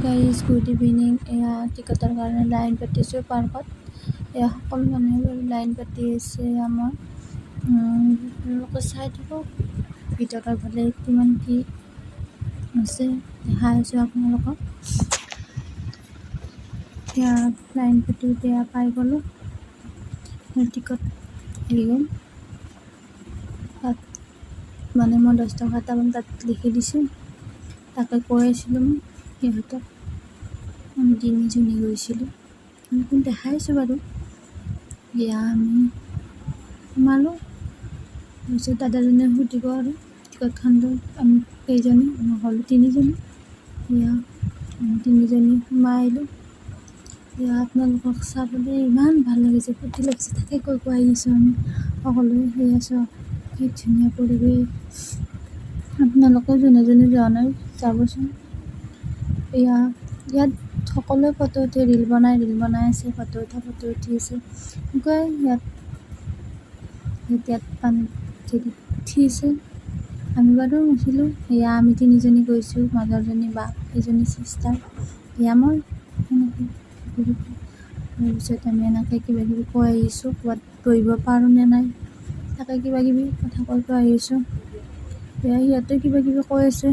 Guys good evening. এয়া টিকটৰ কাৰণে লাইন পাতিছোঁ পাৰ্কত। এয়া সকলো মানুহে লাইন পাতি আছে। আমাৰ লোকে চাই থাকক ভিতৰৰ ফালে কিমান কি আছে দেখাই আছোঁ আপোনালোকক। এতিয়া লাইন পাতি এতিয়া পাই গ'লোঁ। টিকট আহি গ'ল। তাত মানে মই 10 টকা এটা তাত লিখি দিছোঁ। তাকে কৈ আছিলোঁ মই সিহঁতক। আমি তিনিজনী গৈছিলোঁ, আমি দেখাইছোঁ বাৰু। এয়া আমি সোমালোঁ। তাৰপিছত দাদাজনে সুধিব আৰু টিকটখন আমি কেইজনী, মই ক'লোঁ তিনিজনী। এয়া আমি তিনিজনী সোমাই আহিলোঁ। এয়া আপোনালোকক চাবলৈ ইমান ভাল লাগিছে, ফূৰ্তি লাগিছে, তাকে কৈ আহিছোঁ আমি সকলোৱে। সেয়া চাওক কি ধুনীয়া পৰিৱেশ। আপোনালোকে যোনে যোনে যোৱা নাই যাবচোন। এয়া ইয়াত সকলোৱে ফটো উঠি ৰীল বনাই আছে, ফটো উঠি আছে। এনেকুৱাই ইয়াত পানীত উঠি আছে। আমি বাৰু নুঠিলোঁ। এয়া আমি তিনিজনী গৈছোঁ, মাজৰজনী বা এজনী চিষ্টাৰ, এয়া মই। এনেকৈ তাৰপিছত আমি এনেকৈ কিবা কিবি কৈ আহিছোঁ, ক'ৰবাত বহিব পাৰোঁ নে নাই তাকে কিবা কিবি কথা কৈ আহিছোঁ। এয়া সিহঁতে কিবা কিবি কৈ আছে।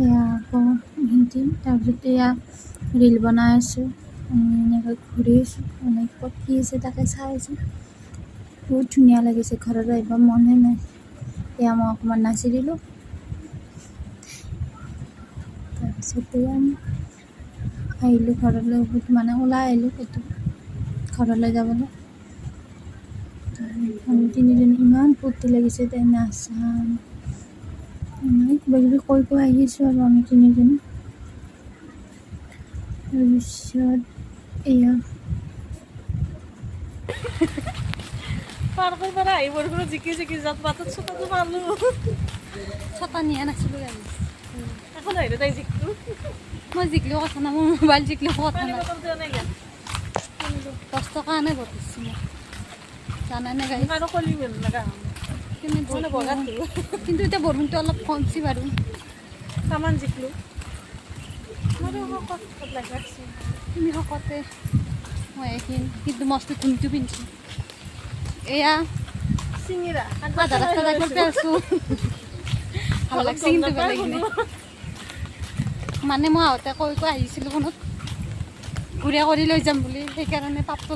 এয়া আকৌ হিন্দি। তাৰপিছত এয়া ৰীল বনাই আছোঁ, এনেকৈ ঘূৰি আছোঁ, মানে ক'ত কি আছে তাকে চাই আছোঁ। বহুত ধুনীয়া লাগিছে, ঘৰত আহিব মনে নাই। এয়া মই অকণমান নাচি দিলোঁ। তাৰপিছত এয়া আমি আহিলোঁ ঘৰলৈ, মানে ওলাই আহিলোঁ ক'তো ঘৰলৈ যাবলৈ। আমি তিনিজনী ইমান ফূৰ্তি লাগিছে, তাই নাচা কিবা কিবি কৈ আহিছোঁ আৰু আমি তিনিজনী। তাৰপিছত এয়া পাৰ্কৰ পৰা আহি বৰষুণত জিকি যাত বাটত চোতাটো পালোঁ। ছটা নিয়া নাছিলোঁ গাড়ী। এখন আহিলে তাই জিকলো। মই জিকলেও কথা নাই, মোৰ মোবাইল জিকলেও কথা পানী নাই। বটল দিয়া নাই গা 10 টকা আনে ঘটিছোঁ মই, জানানে গাড়ী। আৰু খলি লগা কিন্তু এতিয়া বৰষুণটো অলপ কমছি বাৰু। তামান জিকলো মই শকত লাগাইছোঁ। তুমি শকতে, মই এইখিনি কিন্তু মস্ত ধুমটো পিন্ধিছোঁ। এয়া চিঙিৰা আধা ৰাস্তা যাই পেলাইছোঁ। ভাল লাগছে কিন্তু বেলেগ মানে মই আহোঁতে কৈ আহিছিলোঁ ফোনত ঘূৰা কৰি লৈ যাম বুলি, সেইকাৰণে পাপটো